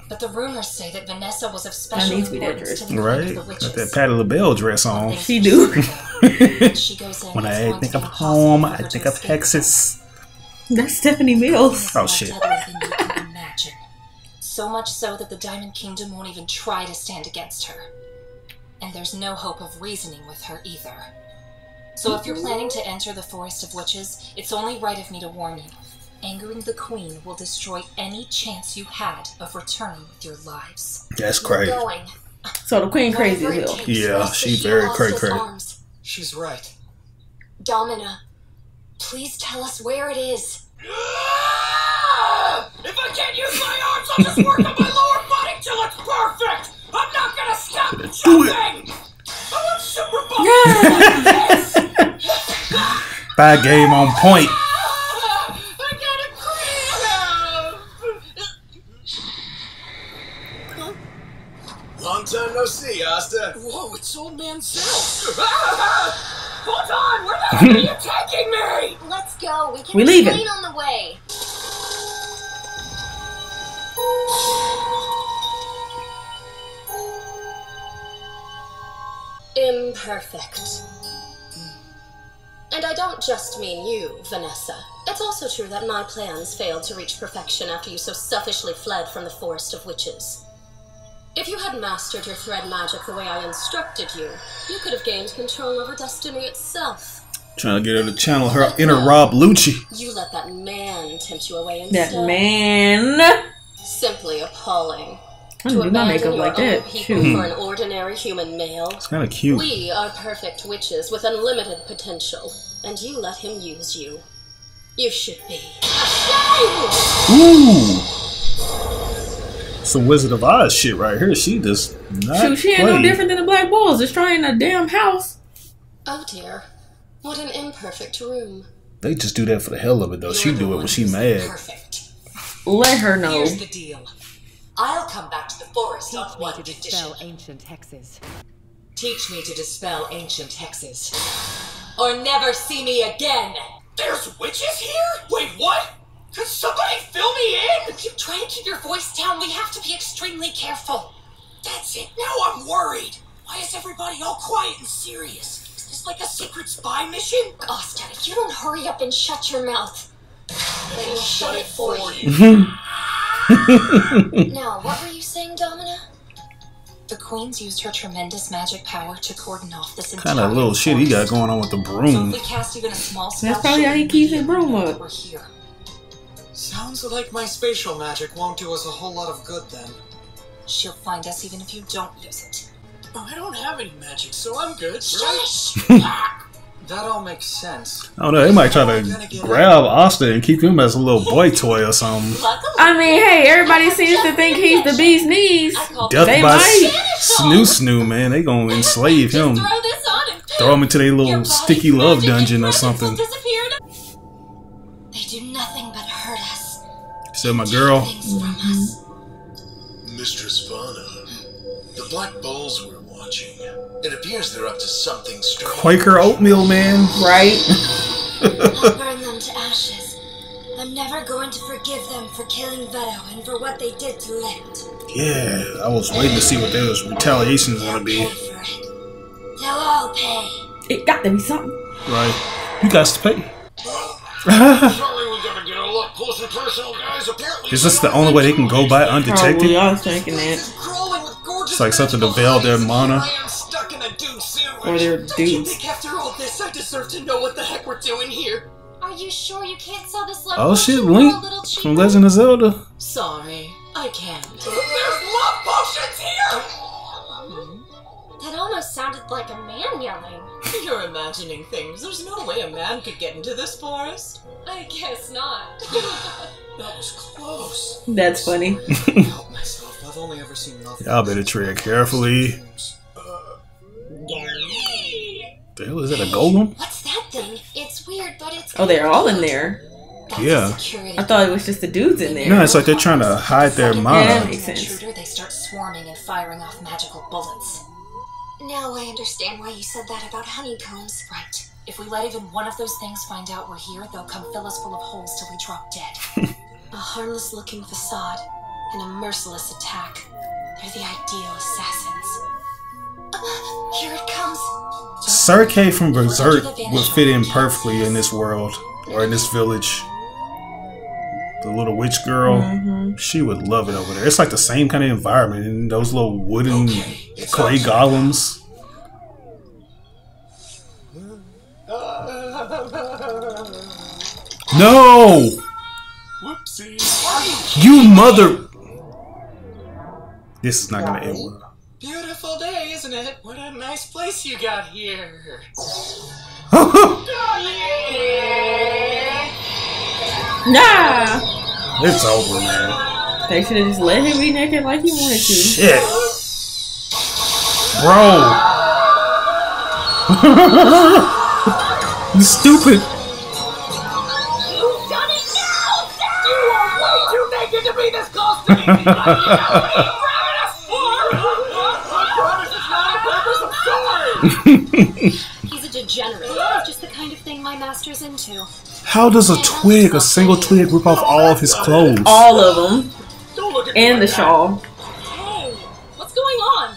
but the rumors say that Vanessa was of special importance to the right? of the witches. Got that Patti LaBelle dress on. She do. When I think of home, I think of Texas. That's Stephanie Mills. Oh shit. Imagine. So much so that the Diamond Kingdom won't even try to stand against her. And there's no hope of reasoning with her either. So if you're planning to enter the Forest of Witches, it's only right of me to warn you. Angering the Queen will destroy any chance you had of returning with your lives. That's crazy. So the Queen crazy as hell. Yeah, she's very crazy. She's right. Domina, please tell us where it is. If I can't use my arms, I'll just work on my lower body till it's perfect! I'm not gonna stop jumping! I'm super buff! Bad game on point. Long time no see, Asta. Whoa, it's old man Zell. Hold on! Where the hell are you taking me? Let's go. We can We leaving. explain on the way. Imperfect. And I don't just mean you, Vanessa. It's also true that my plans failed to reach perfection after you so selfishly fled from the Forest of Witches. If you had mastered your thread magic the way I instructed you, you could have gained control over destiny itself. Trying to get her to channel her inner Rob Lucci. You let that man tempt you away instead. That man. Simply appalling. I didn't do my makeup like that. People for an ordinary human male. It's kind of cute. We are perfect witches with unlimited potential, and you let him use you. You should be ashamed! Ooh! It's a Wizard of Oz shit right here. She does not Shoot, she ain't no different than the Black Bulls destroying a damn house. Oh dear. What an imperfect room. They just do that for the hell of it, though. She do it when she mad. Perfect. Let her know. Here's the deal. I'll come back to the forest on one condition. Dispel ancient hexes. Teach me to dispel ancient hexes. Or never see me again. There's witches here? Wait, what? Could somebody fill me in? If you try to keep your voice down, we have to be extremely careful. That's it. Now I'm worried. Why is everybody all quiet and serious? Is this like a secret spy mission? Asta, if you don't hurry up and shut your mouth, they will shut it for you. Now, what were you saying, Domina? The Queen's used her tremendous magic power to cordon off this entire Kind of little shit he got going on with the So broom. if we cast even a small spell, That's probably how he keeps his broom up. we're here. Sounds like my spatial magic won't do us a whole lot of good then. She'll find us even if you don't use it. Oh, I don't have any magic, so I'm good. Shush! That all makes sense. I don't know, they might try to grab Asta and keep him as a little boy toy or something. I mean, hey, everybody seems to think he's the bee's knees. Death They by might. Snoo, man. They gonna enslave him. Throw him into their little sticky love dungeon or something. They do nothing but hurt us. Said my girl. Things from us. Mistress Vana, the black bulls we're watching. It appears they're up to something strange. Quaker oatmeal, man. Right? I'll burn them to ashes. I'm never going to forgive them for killing Veto and for what they did to Licht. Yeah, I was waiting to see what their retaliation is gonna be. Pay for it. They'll all pay. It got to be something. Right. You guys to pay. Sorry, we gotta get a lot close and personal, guys. Apparently, Is this the only way they can go by Probably, undetected? I was thinking that. It's like something to veil their mana. I am stuck in a dude sandwich. Or they're Don't you dudes. think after all this I deserve to know what the heck we're doing here? Are you sure you can't sell this love Oh shit, potion for Link a little cheaper? from Legend of Zelda. Sorry, I can't. There's love potions here! That almost sounded like a man yelling. You're imagining things. There's no way a man could get into this forest. I guess not. That was close. That's funny. Help myself. I've only ever seen love. Y'all better tread carefully. The hell is that, a golem? What's that thing? It's weird, but it's... Oh, they're all in there. Yeah. I thought it was just the dudes in there. No, it's like they're trying to hide their Yeah, that mana. makes sense. Intruder, they start swarming and firing off magical bullets. Now I understand why you said that about honeycombs. Right. If we let even one of those things find out we're here, they'll come fill us full of holes till we drop dead. A harmless-looking facade and a merciless attack. They're the ideal assassins. Here it comes. Serkei from Berserk would fit in perfectly in this world, or in this village. The little witch girl, she would love it over there. It's like the same kind of environment, and those little wooden clay golems. No! Whoopsie. You mother... This is not gonna end well. Beautiful day, isn't it? What a nice place you got here. Nah! It's over, man. They should have just let him be naked like he wanted to. Shit. Bro. You stupid. You've done it now! You are way too naked to be this close to me! What are you grabbing us for? I promise it's not on purpose, I'm sorry! He's a degenerate. It's just the kind of thing my master's into. How does a single twig, rip off all of his clothes? All of them. Don't look at And the shawl. Hey, what's going on?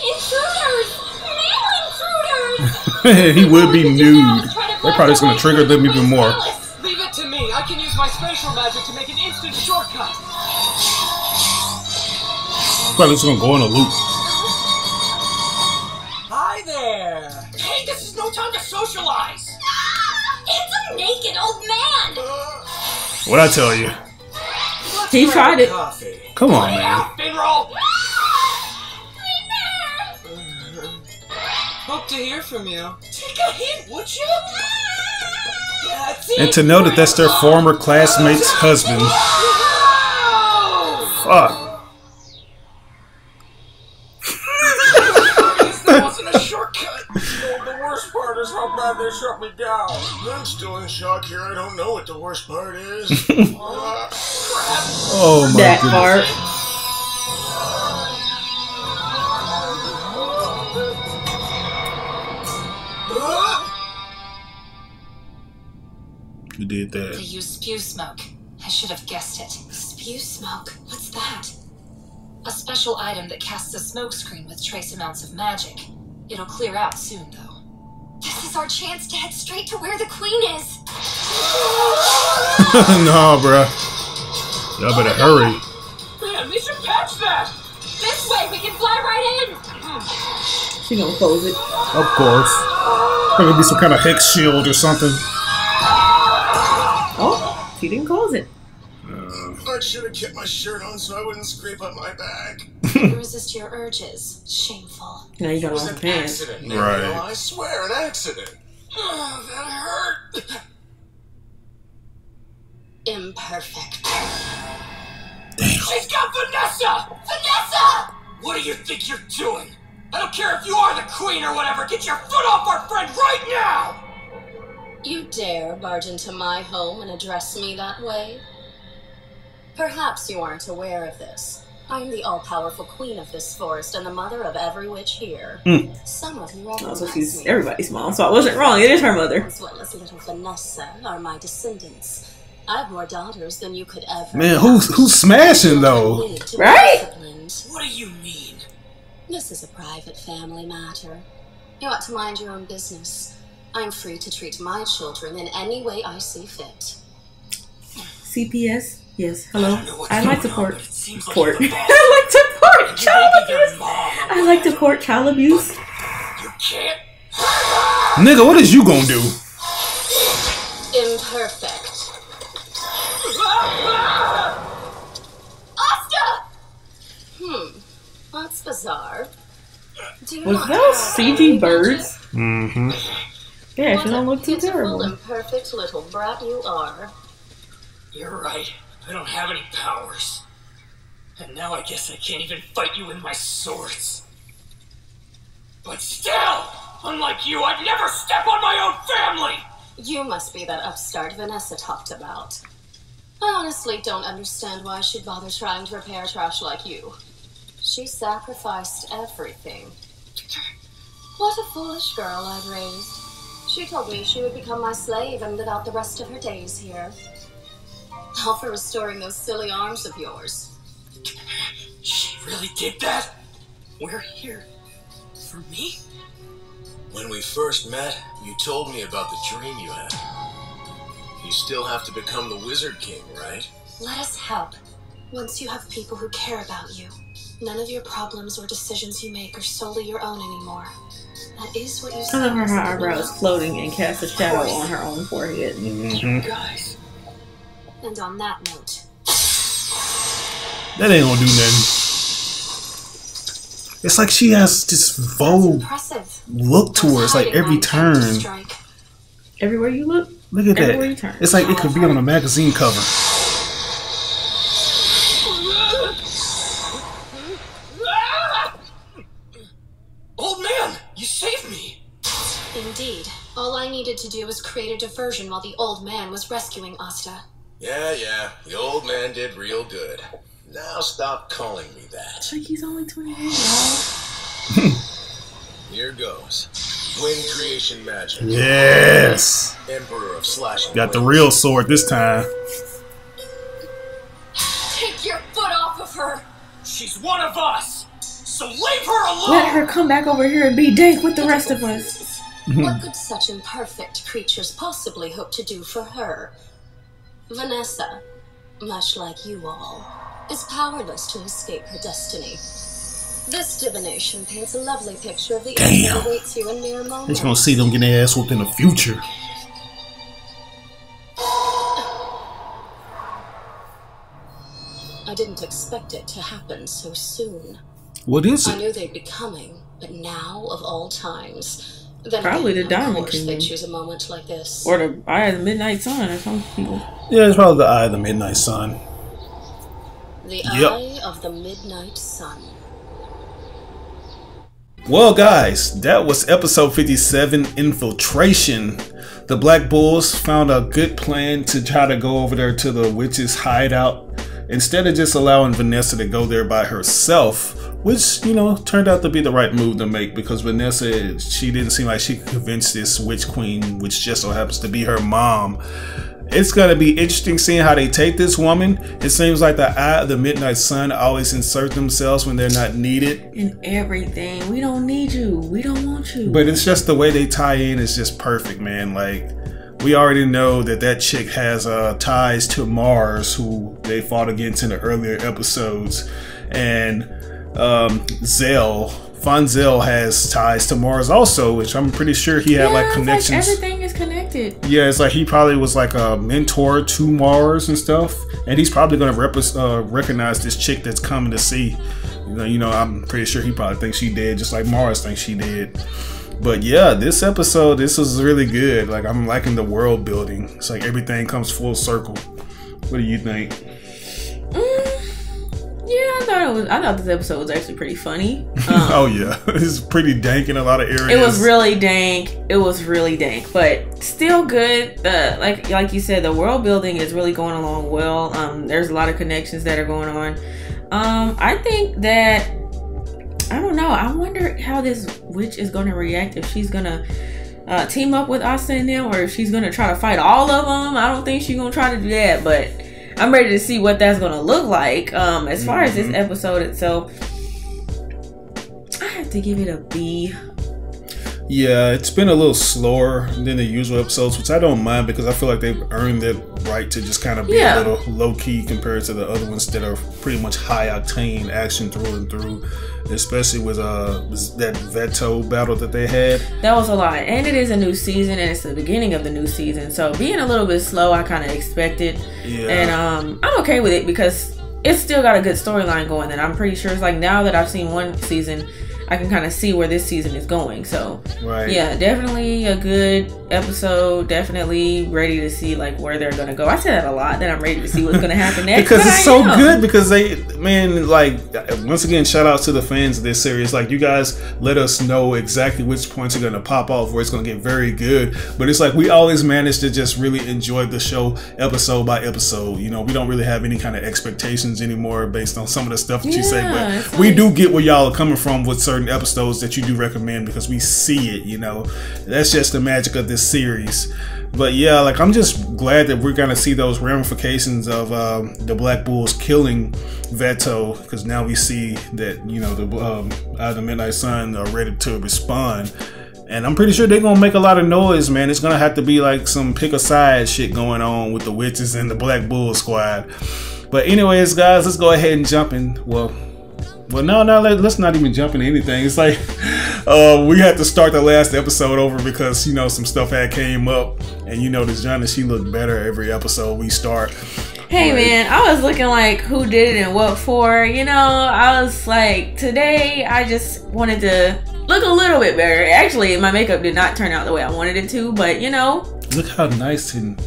Intruders! Male intruders! He would be nude. They're probably just gonna trigger them even more. Leave it to me. I can use my spatial magic to make an instant shortcut. Probably just gonna go on a loop. Hi there. Hey, this is no time to socialize. It's a naked old man! What'd I tell you? He tried it. Coffee. Come on, man. Finroll. Hope to hear from you. Take a hint, would you? And to know that that's their former classmate's husband. Fuck. That wasn't a shortcut. The worst part is how bad they shut me down. I'm still in shock here. I don't know what the worst part is. Oh my That goodness. part. You did They that. use spew smoke. should have guessed it. Spew smoke? What's that? A special item that casts a smoke screen with trace amounts of magic. It'll clear out soon, though. This is our chance to head straight to where the queen is. No, bruh. Y'all better hurry. Man, we should patch that! This way, we can fly right in! She gonna close it. Of course. There could be some kind of hex shield or something. Oh, she didn't close it. I should have kept my shirt on so I wouldn't scrape up my back. You resist your urges. Shameful. Now you got It was on an the pants. accident, Right. Neville. I swear, an accident. Oh, that hurt. Imperfect. She's got Vanessa! Vanessa! What do you think you're doing? I don't care if you are the queen or whatever, get your foot off our friend right now! You dare barge into my home and address me that way? Perhaps you aren't aware of this. I'm the all-powerful queen of this forest and the mother of every witch here. Some of you recognize Also, she's me. everybody's mom, so I wasn't wrong. It is her mother. As well as little Vanessa are my descendants. I have more daughters than you could ever. Man, who's smashing though? Right? What do you mean? This is a private family matter. You ought to mind your own business. I'm free to treat my children in any way I see fit. CPS? Yes. Hello. I like to court. Like Court. you're the boss. I like to court child Maybe your abuse. mom. I like to court child abuse. You can't. Nigga, what is you gonna do? Imperfect. Asta! That's bizarre. Do you Was not those have CG any birds? Mm-hmm. Yeah, What she don't a look too beautiful, terrible. imperfect little brat you are. You're right. I don't have any powers. And now I guess I can't even fight you with my swords. But still, unlike you, I'd never step on my own family! You must be that upstart Vanessa talked about. I honestly don't understand why she'd bother trying to repair trash like you. She sacrificed everything. What a foolish girl I've raised. She told me she would become my slave and live out the rest of her days here. All for restoring those silly arms of yours. She really did that? We're here. For me? When we first met, you told me about the dream you had. You still have to become the Wizard King, right? Let us help. Once you have people who care about you, none of your problems or decisions you make are solely your own anymore. That is what you I said. love her isn't it? eyebrows floating and cast a shadow on her own forehead. Mm-hmm. Guys. And on that note, That ain't gonna do nothing. It's like she has this vogue impressive. look to her. It's like every turn. Everywhere you look, Look at everywhere you that. turn. It's like it could be on a magazine cover. Old man, you saved me! Indeed. All I needed to do was create a diversion while the old man was rescuing Asta. Yeah, the old man did real good. Now stop calling me that. It's like he's only 28, y'all. Here goes. Wind creation magic. Yes. Emperor of slashing. Got the winds. real sword this time. Take your foot off of her! She's one of us! So leave her alone! Let her come back over here and be dank with the rest of us. What could such imperfect creatures possibly hope to do for her? Vanessa, much like you all, is powerless to escape her destiny. This divination paints a lovely picture of the end that awaits you in mere moments. He's gonna see them getting their ass whooped in the future. I didn't expect it to happen so soon. What is I it? knew they'd be coming, but now, of all times... Then Probably again, the Diamond of course Kingdom. they choose a moment like this. Or the Eye of the Midnight Sun or some people. Yeah, it's probably the Eye of the Midnight Sun. The Yep. Eye of the Midnight Sun. Well, guys, that was episode 57, Infiltration. The Black Bulls found a good plan to try to go over there to the witch's hideout instead of just allowing Vanessa to go there by herself, which, you know, turned out to be the right move to make because Vanessa, she didn't seem like she could convince this witch queen, which just so happens to be her mom. It's gonna be interesting seeing how they take this woman. It seems like the eye of the midnight sun always insert themselves when they're not needed. In everything. We don't need you. We don't want you. But it's just the way they tie in is just perfect, man. Like, we already know that chick has ties to Mars, who they fought against in the earlier episodes. And Fonzel has ties to Mars also, which I'm pretty sure he had like connections. Like everything is connected. Yeah, it's like he probably was like a mentor to Mars and stuff, and he's probably gonna recognize this chick that's coming to see. You know, I'm pretty sure he probably thinks she did, just like Mars thinks she did. But yeah, this episode, this was really good. Like, I'm liking the world building. It's like everything comes full circle. What do you think? Yeah, I thought this episode was actually pretty funny. Oh yeah, it's pretty dank in a lot of areas. It was really dank. But still good. Like you said, the world building is really going along well. There's a lot of connections that are going on. I think that, I don't know. I wonder how this witch is going to react, if she's going to team up with Asta and them, or if she's going to try to fight all of them. I don't think she's going to try to do that, but I'm ready to see what that's going to look like. As far as this episode itself, I have to give it a B. Yeah, it's been a little slower than the usual episodes, which I don't mind because I feel like they've earned the right to just kind of be a little low-key compared to the other ones that are pretty much high-octane action through and through, especially with that Veto battle that they had. That was a lot, and it is a new season, and it's the beginning of the new season, so being a little bit slow, I kind of expected. Yeah. And I'm okay with it because it's still got a good storyline going, and I'm pretty sure it's like, now that I've seen one season, I can kind of see where this season is going. So yeah, definitely a good episode. Definitely ready to see like where they're gonna go. I say that a lot, that I'm ready to see what's gonna happen next. Because it's so good, because they, man, like, once again, shout out to the fans of this series. Like, you guys let us know exactly which points are gonna pop off, where it's gonna get very good. But it's like we always manage to just really enjoy the show episode by episode. You know, we don't really have any kind of expectations anymore based on some of the stuff that you say, but we do get where y'all are coming from with certain episodes that you do recommend, because we see it. You know, that's just the magic of this series. But yeah, like, I'm just glad that we're gonna see those ramifications of the Black Bulls killing Veto, because now we see that, you know, the Midnight Sun are ready to respond. And I'm pretty sure they're gonna make a lot of noise, man. It's gonna have to be like some pick a side shit going on with the witches and the Black Bull squad. But anyways, guys, let's go ahead and jump in. Well, no, let's not even jump into anything. It's like we had to start the last episode over because, you know, some stuff had came up, and you know, this Johnny, she looked better every episode we start. Hey man, I was looking like who did it and what for. You know, I was like, today I just wanted to look a little bit better. Actually, my makeup did not turn out the way I wanted it to, but you know, look how nice and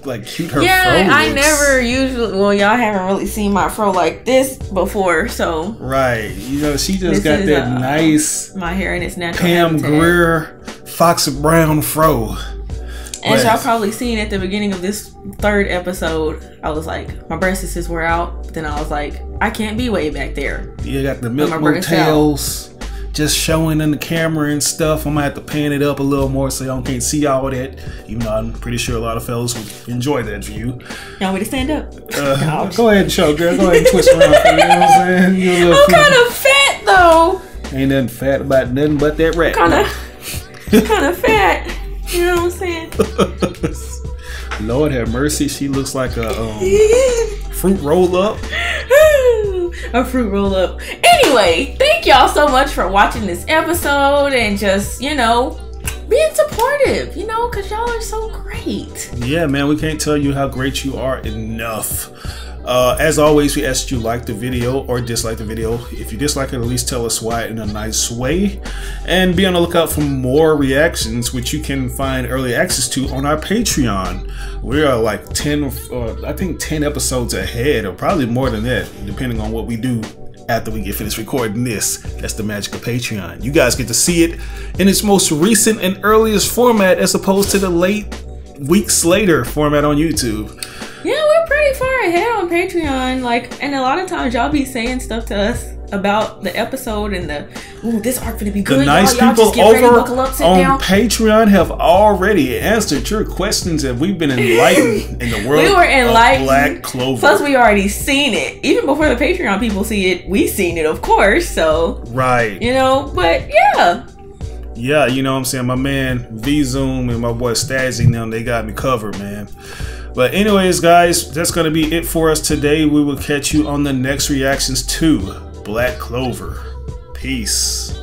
like cute her fro I looks. never usually, well, y'all haven't really seen my fro like this before, so right, you know, she just got that nice, my hair in its natural Pam Grier Fox Brown fro. And y'all probably seen at the beginning of this third episode, I was like, my breasts were out, but then I was like, I can't be way back there. You got the milk motels just showing in the camera and stuff. I'm gonna have to pan it up a little more so y'all can't see all that, even though I'm pretty sure a lot of fellas would enjoy that view. Y'all want me to stand up? Go ahead and show, girl. Go ahead and twist around for me, you know what I'm saying? I'm kind of fat though. Ain't nothing fat about nothing but that rat. Kind of fat. You know what I'm saying? Lord have mercy, she looks like a fruit roll up. A fruit roll up. Anyway, thank y'all so much for watching this episode and just, you know, being supportive, you know, because y'all are so great. Yeah, man, we can't tell you how great you are enough. As always, we ask you like the video or dislike the video. If you dislike it, at least tell us why in a nice way. And be on the lookout for more reactions, which you can find early access to on our Patreon. We are like 10 episodes ahead, or probably more than that, depending on what we do after we get finished recording this. That's the magic of Patreon. You guys get to see it in its most recent and earliest format, as opposed to the late weeks later format on YouTube. Yeah, we're pretty far ahead on Patreon, like, and a lot of times y'all be saying stuff to us about the episode and this arc gonna be good. The nice y'all people just get ready, over buckle up, sit on down. Patreon have already answered your questions, and we've been enlightened in the world We were enlightened. of Black Clover. Plus, we already seen it. Even before the Patreon people see it, we seen it, of course. So, right. You know, but yeah. Yeah, you know what I'm saying? My man V-Zoom and my boy STAZZI and them, they got me covered, man. But anyways, guys, that's going to be it for us today. We will catch you on the next reactions to Black Clover. Peace.